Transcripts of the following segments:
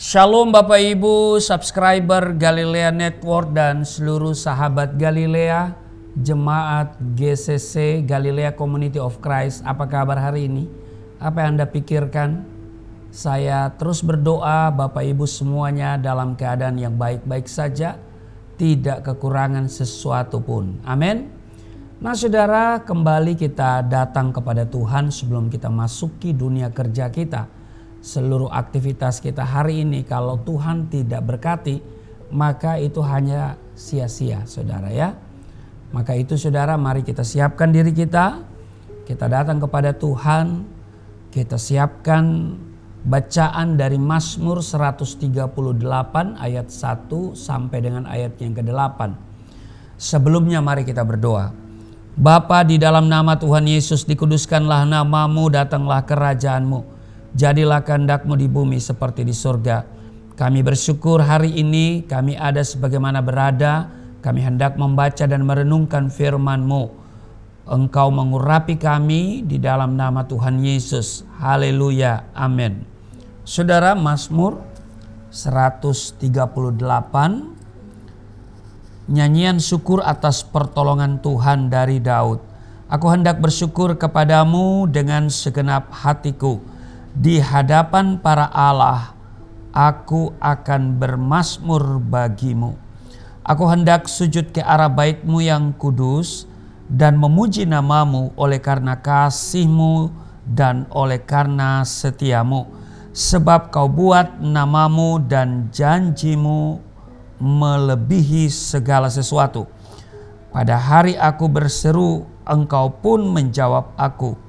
Shalom Bapak Ibu, subscriber Galilea Network dan seluruh sahabat Galilea, jemaat GCC Galilea Community of Christ. Apa kabar hari ini? Apa yang Anda pikirkan? Saya terus berdoa Bapak Ibu semuanya dalam keadaan yang baik-baik saja, tidak kekurangan sesuatu pun. Amin. Nah saudara, kembali kita datang kepada Tuhan sebelum kita masuki dunia kerja kita. Seluruh aktivitas kita hari ini kalau Tuhan tidak berkati, maka itu hanya sia-sia saudara ya. Maka itu saudara, mari kita siapkan diri kita. Kita datang kepada Tuhan. Kita siapkan bacaan dari Mazmur 138 ayat 1 sampai dengan ayat yang ke-8. Sebelumnya mari kita berdoa. Bapa, di dalam nama Tuhan Yesus dikuduskanlah namamu, datanglah kerajaanmu. Jadilah kehendak-Mu di bumi seperti di surga. Kami bersyukur hari ini kami ada sebagaimana berada. Kami hendak membaca dan merenungkan firman-Mu. Engkau mengurapi kami di dalam nama Tuhan Yesus. Haleluya. Amin. Saudara, Mazmur 138. Nyanyian syukur atas pertolongan Tuhan dari Daud. Aku hendak bersyukur kepadamu dengan segenap hatiku. Di hadapan para Allah, aku akan bermazmur bagimu. Aku hendak sujud ke arah bait-Mu yang kudus dan memuji namamu oleh karena kasih-Mu dan oleh karena setia-Mu. Sebab Kau buat namamu dan janji-Mu melebihi segala sesuatu. Pada hari aku berseru, Engkau pun menjawab aku.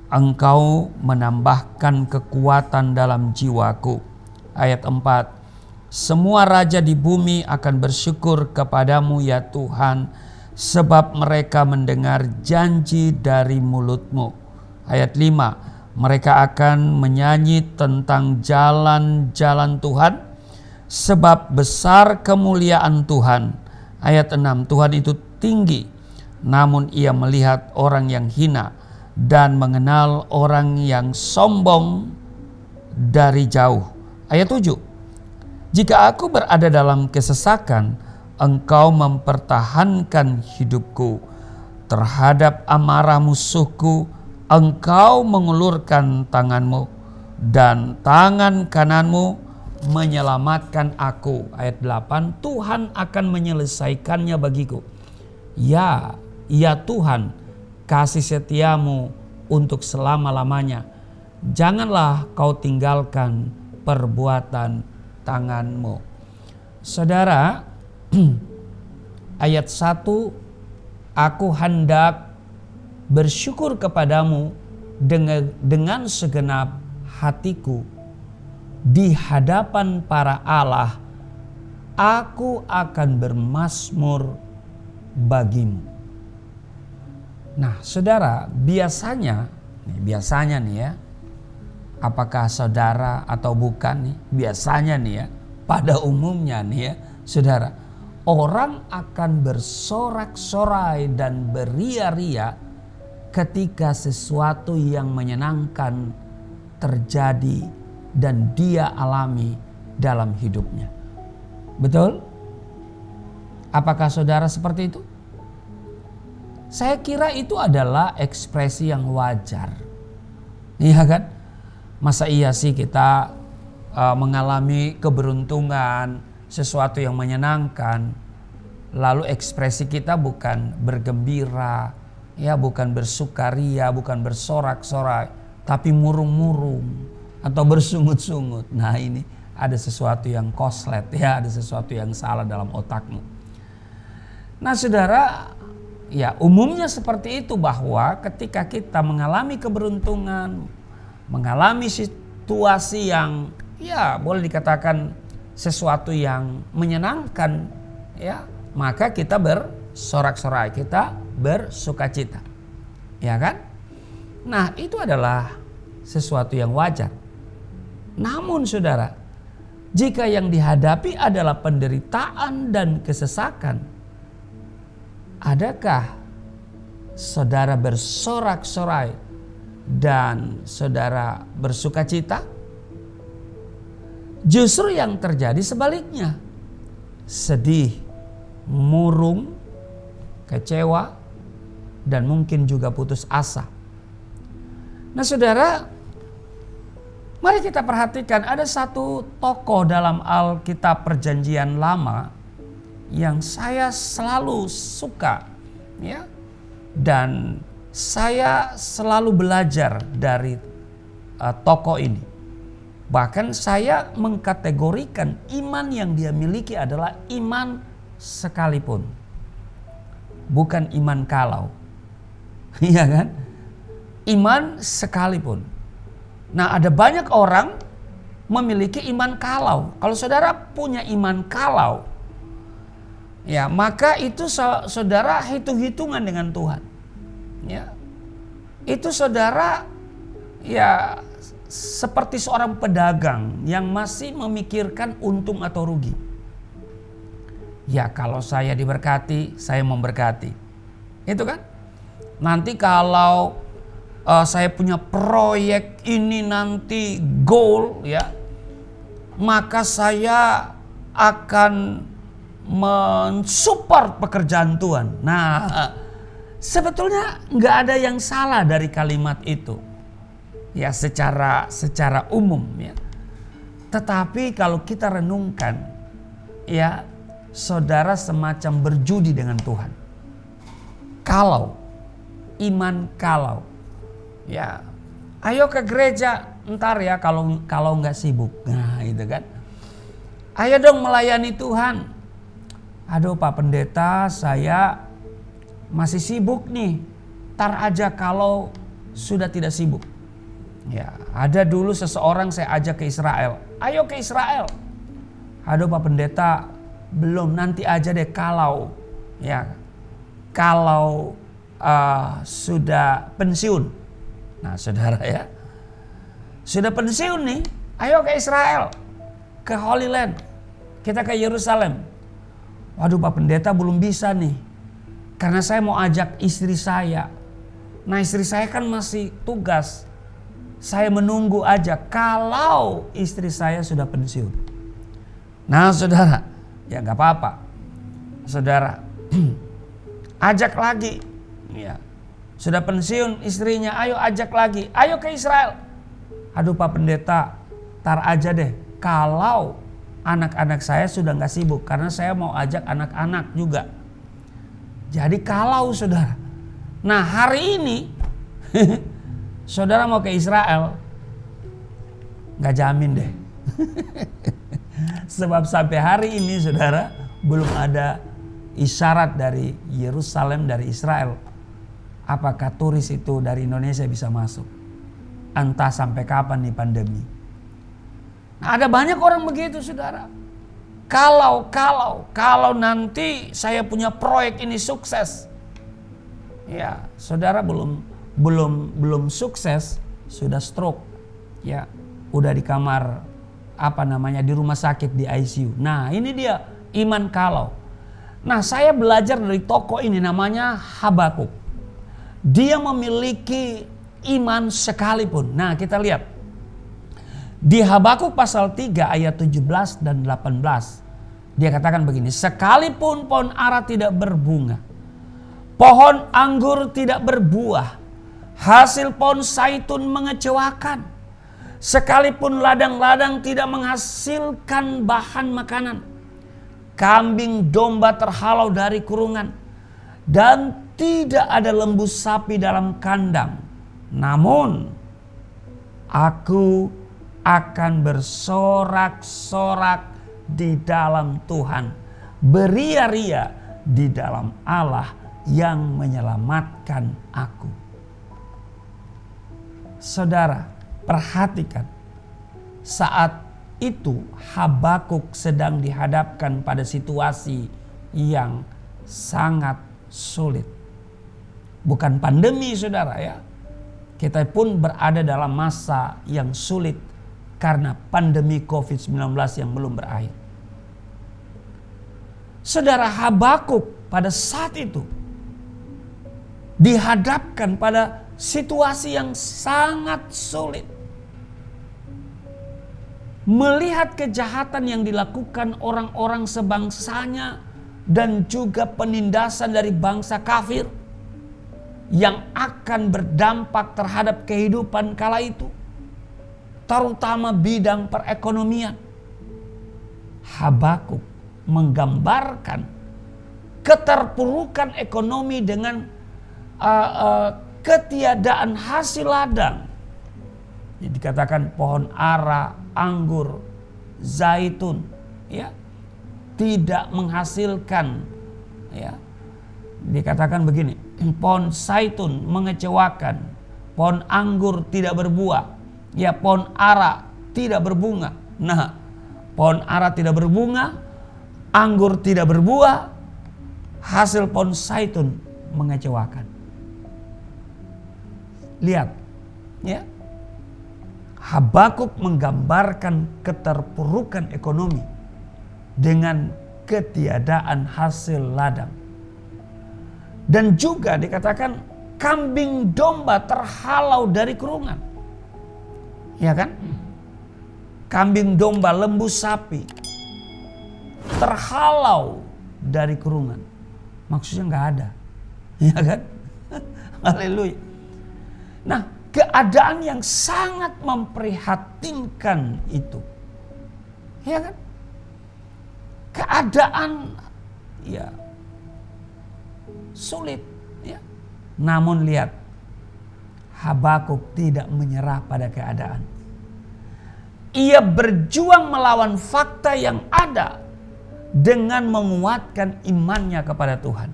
Engkau menambahkan kekuatan dalam jiwaku. Ayat 4. Semua raja di bumi akan bersyukur kepadamu ya Tuhan, sebab mereka mendengar janji dari mulut-Mu. Ayat 5. Mereka akan menyanyi tentang jalan-jalan Tuhan, sebab besar kemuliaan Tuhan. Ayat 6. Tuhan itu tinggi, namun Ia melihat orang yang hina dan mengenal orang yang sombong dari jauh. Ayat 7. Jika aku berada dalam kesesakan, Engkau mempertahankan hidupku. Terhadap amarah musuhku, Engkau mengulurkan tangan-Mu, dan tangan kanan-Mu menyelamatkan aku. Ayat 8. Tuhan akan menyelesaikannya bagiku. Ya Tuhan, kasih setia-Mu untuk selama-lamanya. Janganlah Kau tinggalkan perbuatan tangan-Mu. Saudara, ayat 1, aku hendak bersyukur kepadamu dengan segenap hatiku. Di hadapan para Allah, aku akan bermazmur bagimu. Nah saudara, biasanya nih ya, apakah saudara atau bukan nih, biasanya nih ya, pada umumnya nih ya saudara, orang akan bersorak-sorai dan beria-ria ketika sesuatu yang menyenangkan terjadi dan dia alami dalam hidupnya. Betul? Apakah saudara seperti itu? Saya kira itu adalah ekspresi yang wajar. Iya kan? Masa iya sih kita mengalami keberuntungan, sesuatu yang menyenangkan, lalu ekspresi kita bukan bergembira, ya bukan bersukaria, bukan bersorak-sorai, tapi murung-murung atau bersungut-sungut. Nah ini ada sesuatu yang koslet ya, ada sesuatu yang salah dalam otakmu. Nah saudara, ya umumnya seperti itu, bahwa ketika kita mengalami keberuntungan, mengalami situasi yang ya boleh dikatakan sesuatu yang menyenangkan ya, maka kita bersorak-sorai, kita bersukacita. Ya kan? Nah, itu adalah sesuatu yang wajar. Namun saudara, jika yang dihadapi adalah penderitaan dan kesesakan, adakah saudara bersorak-sorai dan saudara bersukacita? Justru yang terjadi sebaliknya. Sedih, murung, kecewa, dan mungkin juga putus asa. Nah saudara, mari kita perhatikan ada satu tokoh dalam Alkitab Perjanjian Lama yang saya selalu suka, ya, dan saya selalu belajar dari tokoh ini. Bahkan saya mengkategorikan iman yang dia miliki adalah iman sekalipun, bukan iman kalau. Iya kan? Iman sekalipun. Nah, ada banyak orang memiliki iman kalau. Kalau saudara punya iman kalau, ya maka itu saudara hitung-hitungan dengan Tuhan. Ya, itu saudara ya seperti seorang pedagang yang masih memikirkan untung atau rugi. Ya kalau saya diberkati, saya memberkati. Itu kan? Nanti kalau saya punya proyek ini nanti goal, ya, maka saya akan mensupport pekerjaan Tuhan. Nah, sebetulnya nggak ada yang salah dari kalimat itu, ya secara umum, ya. Tetapi kalau kita renungkan, ya, saudara semacam berjudi dengan Tuhan. Kalau iman kalau, ya, ayo ke gereja ntar ya kalau nggak sibuk, nah itu kan. Ayo dong melayani Tuhan. Aduh Pak Pendeta, saya masih sibuk nih. Tar aja kalau sudah tidak sibuk. Ya, ada dulu seseorang saya ajak ke Israel. Ayo ke Israel. Aduh Pak Pendeta, belum, nanti aja deh kalau, ya, kalau sudah pensiun. Nah saudara ya, sudah pensiun nih, ayo ke Israel, ke Holy Land, kita ke Yerusalem. Waduh Pak Pendeta, belum bisa nih, karena saya mau ajak istri saya. Nah istri saya kan masih tugas, saya menunggu aja kalau istri saya sudah pensiun. Nah saudara, ya gak apa-apa, saudara ajak lagi, ya, sudah pensiun istrinya, ayo ajak lagi, ayo ke Israel. Aduh Pak Pendeta, tar aja deh kalau anak-anak saya sudah gak sibuk, karena saya mau ajak anak-anak juga. Jadi kalau saudara, nah hari ini saudara mau ke Israel, gak jamin deh. Sebab sampai hari ini saudara belum ada isyarat dari Yerusalem, dari Israel, apakah turis itu dari Indonesia bisa masuk. Entah sampai kapan nih pandemi. Nah, ada banyak orang begitu saudara. Kalau nanti saya punya proyek ini sukses, ya saudara belum sukses sudah stroke, ya udah di kamar di rumah sakit di ICU. Nah ini dia iman kalau. Nah saya belajar dari tokoh ini namanya Habakuk. Dia memiliki iman sekalipun. Nah kita lihat di Habakuk pasal 3 ayat 17 dan 18. Dia katakan begini, sekalipun pohon ara tidak berbunga, pohon anggur tidak berbuah, hasil pohon zaitun mengecewakan, sekalipun ladang-ladang tidak menghasilkan bahan makanan, kambing domba terhalau dari kurungan, dan tidak ada lembu sapi dalam kandang, namun aku akan bersorak-sorak di dalam Tuhan, beria-ria di dalam Allah yang menyelamatkan aku. Saudara, perhatikan, saat itu Habakuk sedang dihadapkan pada situasi yang sangat sulit. Bukan pandemi saudara ya. Kita pun berada dalam masa yang sulit karena pandemi COVID-19 yang belum berakhir. Saudara, Habakuk pada saat itu dihadapkan pada situasi yang sangat sulit. melihat kejahatan yang dilakukan orang-orang sebangsanya dan juga penindasan dari bangsa kafir yang akan berdampak terhadap kehidupan kala itu, terutama bidang perekonomian. Habakuk menggambarkan keterpurukan ekonomi dengan ketiadaan hasil ladang. Jadi dikatakan pohon ara, anggur, zaitun, ya, tidak menghasilkan, ya. Dikatakan begini, pohon zaitun mengecewakan, pohon anggur tidak berbuah, ya, pohon ara tidak berbunga. Nah, pohon ara tidak berbunga, anggur tidak berbuah, hasil pohon zaitun mengecewakan. Lihat, ya. Habakuk menggambarkan keterpurukan ekonomi dengan ketiadaan hasil ladang. Dan juga dikatakan kambing domba terhalau dari kurungan. Ya kan? Kambing domba, lembu sapi terhalau dari kurungan. Maksudnya nggak ada. Ya kan? Haleluya. Nah, keadaan yang sangat memprihatinkan itu. Ya kan? Keadaan ya sulit, ya. Namun lihat, Habakuk tidak menyerah pada keadaan. Ia berjuang melawan fakta yang ada dengan menguatkan imannya kepada Tuhan.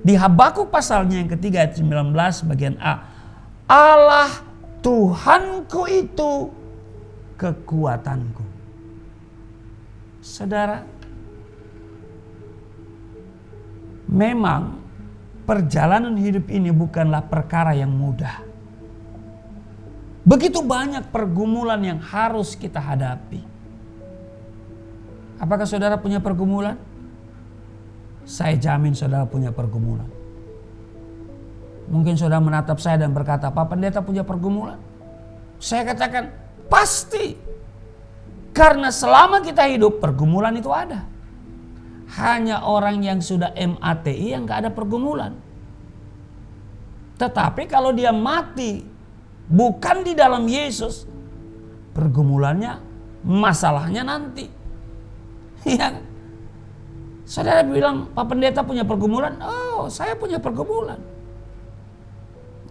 Di Habakuk pasalnya yang ketiga ayat 19 bagian A. Allah Tuhanku itu kekuatanku. Saudara, memang perjalanan hidup ini bukanlah perkara yang mudah. Begitu banyak pergumulan yang harus kita hadapi. Apakah saudara punya pergumulan? Saya jamin saudara punya pergumulan. Mungkin saudara menatap saya dan berkata, Pak Pendeta punya pergumulan. Saya katakan, pasti. Karena selama kita hidup, pergumulan itu ada. Hanya orang yang sudah MATI yang gak ada pergumulan. Tetapi kalau dia mati bukan di dalam Yesus, pergumulannya, masalahnya nanti. Ya. Saudara bilang, Pak Pendeta punya pergumulan? Oh, saya punya pergumulan.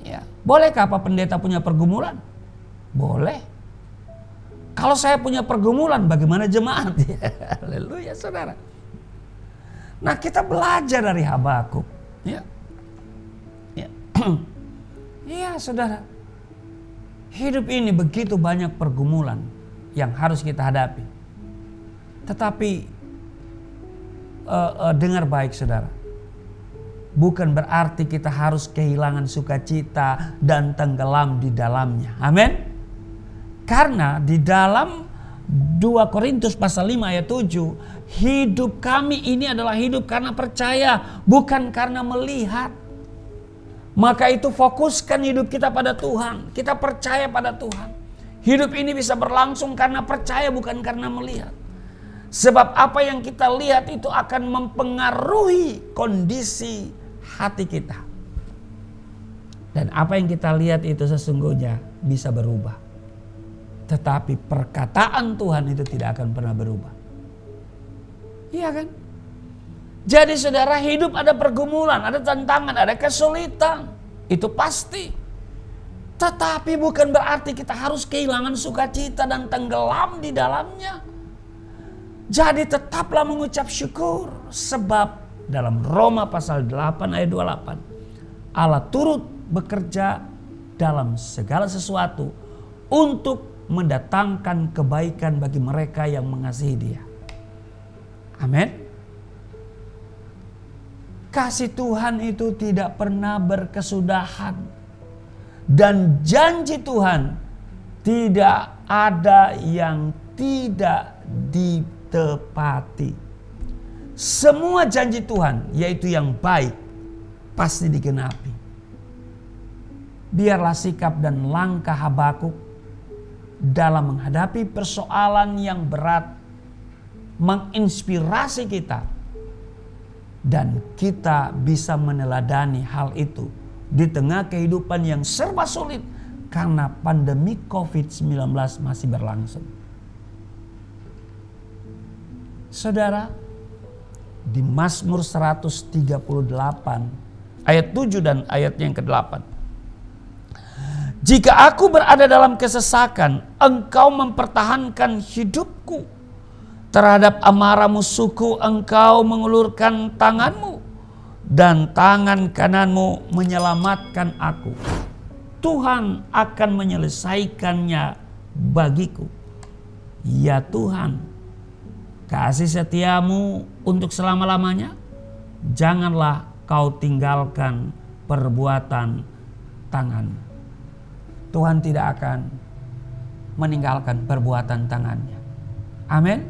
Ya, bolehkah Pak Pendeta punya pergumulan? Boleh. Kalau saya punya pergumulan, bagaimana jemaat? Haleluya, saudara. Nah, kita belajar dari Habakuk. Ya, ya, ya, saudara. Hidup ini begitu banyak pergumulan yang harus kita hadapi. Tetapi dengar baik saudara, bukan berarti kita harus kehilangan sukacita dan tenggelam di dalamnya. Amin. Karena di dalam 2 Korintus pasal 5 ayat 7, hidup kami ini adalah hidup karena percaya, bukan karena melihat. Maka itu fokuskan hidup kita pada Tuhan. Kita percaya pada Tuhan. Hidup ini bisa berlangsung karena percaya, bukan karena melihat. Sebab apa yang kita lihat itu akan mempengaruhi kondisi hati kita. Dan apa yang kita lihat itu sesungguhnya bisa berubah. Tetapi perkataan Tuhan itu tidak akan pernah berubah. Iya kan? Jadi saudara, hidup ada pergumulan, ada tantangan, ada kesulitan. Itu pasti. Tetapi bukan berarti kita harus kehilangan sukacita dan tenggelam di dalamnya. Jadi tetaplah mengucap syukur, sebab dalam Roma pasal 8 ayat 28, Allah turut bekerja dalam segala sesuatu untuk mendatangkan kebaikan bagi mereka yang mengasihi Dia. Amin. Kasih Tuhan itu tidak pernah berkesudahan, dan janji Tuhan tidak ada yang tidak ditepati. Semua janji Tuhan, yaitu yang baik, pasti digenapi. Biarlah sikap dan langkah Habakuk dalam menghadapi persoalan yang berat, menginspirasi kita, dan kita bisa meneladani hal itu di tengah kehidupan yang serba sulit karena pandemi COVID-19 masih berlangsung. Saudara, di Mazmur 138 ayat 7 dan ayat yang ke-8. Jika aku berada dalam kesesakan, engkau mempertahankan hidupku. Terhadap amarah musuhku engkau mengulurkan tanganmu, dan tangan kananmu menyelamatkan aku. Tuhan akan menyelesaikannya bagiku. Ya Tuhan, kasih setiamu untuk selama-lamanya. Janganlah kau tinggalkan perbuatan tanganmu. Tuhan tidak akan meninggalkan perbuatan tangannya. Amin.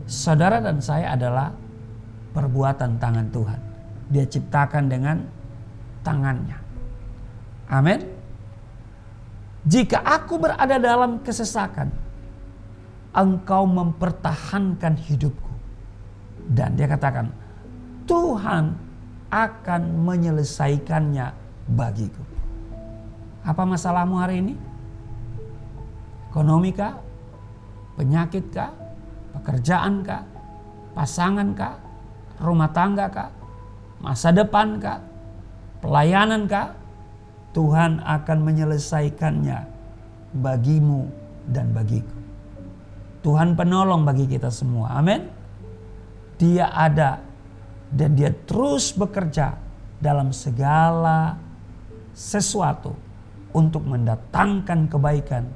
Saudara dan saya adalah perbuatan tangan Tuhan. Dia ciptakan dengan tangannya. Amin. Jika aku berada dalam kesesakan, engkau mempertahankan hidupku. Dan dia katakan, Tuhan akan menyelesaikannya bagiku. Apa masalahmu hari ini? Ekonomi kah? Penyakit kah? Pekerjaan kah? Pasangan kah? Rumah tangga kah? Masa depan kah? Pelayanan kah? Tuhan akan menyelesaikannya bagimu dan bagiku. Tuhan penolong bagi kita semua. Amin. Dia ada dan dia terus bekerja dalam segala sesuatu untuk mendatangkan kebaikan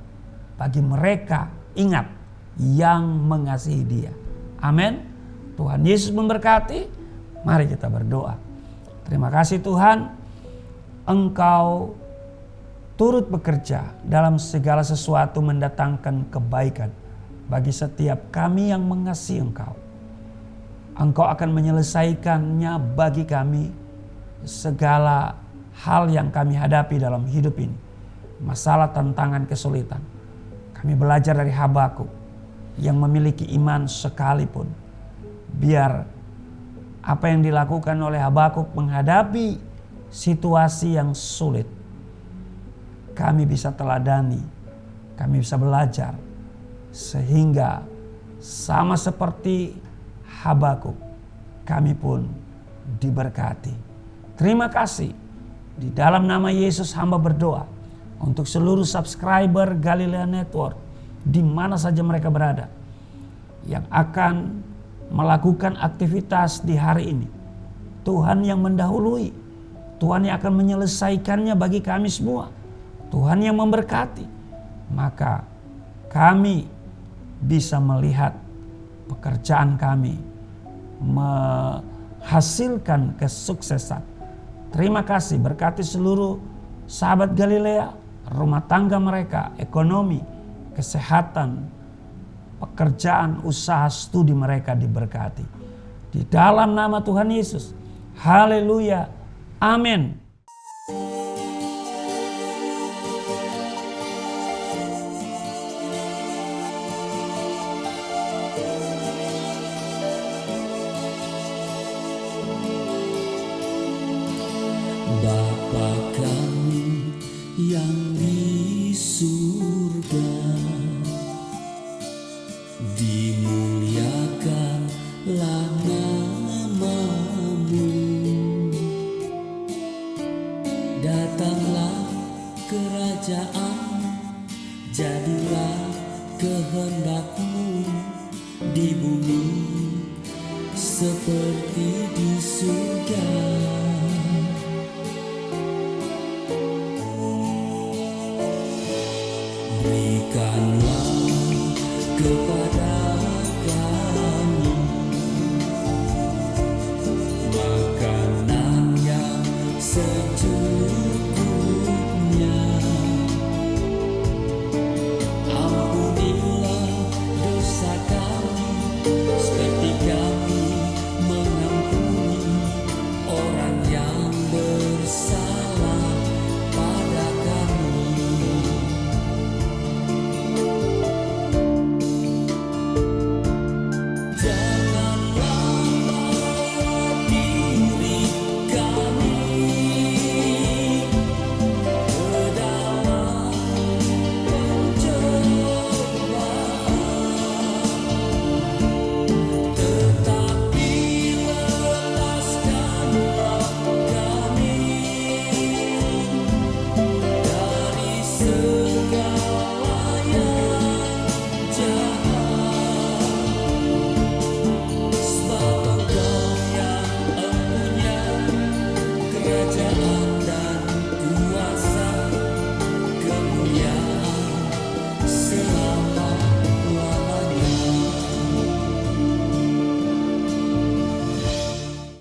bagi mereka, ingat, yang mengasihi dia. Amin. Tuhan Yesus memberkati. Mari kita berdoa. Terima kasih Tuhan, Engkau turut bekerja dalam segala sesuatu mendatangkan kebaikan bagi setiap kami yang mengasihi Engkau. Engkau akan menyelesaikannya bagi kami segala hal yang kami hadapi dalam hidup ini. Masalah, tantangan, kesulitan. Kami belajar dari Habakuk yang memiliki iman sekalipun. Biar apa yang dilakukan oleh Habakuk menghadapi situasi yang sulit, kami bisa teladani, kami bisa belajar. Sehingga sama seperti Habakuk, kami pun diberkati. Terima kasih. Di dalam nama Yesus hamba berdoa untuk seluruh subscriber Galilea Network di mana saja mereka berada yang akan melakukan aktivitas di hari ini. Tuhan yang mendahului, Tuhan yang akan menyelesaikannya bagi kami semua. Tuhan yang memberkati. Maka kami bisa melihat pekerjaan kami menghasilkan kesuksesan. Terima kasih, berkati seluruh sahabat Galilea, rumah tangga mereka, ekonomi, kesehatan, pekerjaan, usaha, studi mereka diberkati. Di dalam nama Tuhan Yesus. Haleluya. Amin. Bapa kami yang di surga, dimuliakanlah nama-Mu. Datanglah kerajaan, jadilah kehendak-Mu di bumi seperti di surga. Berikanlah kepada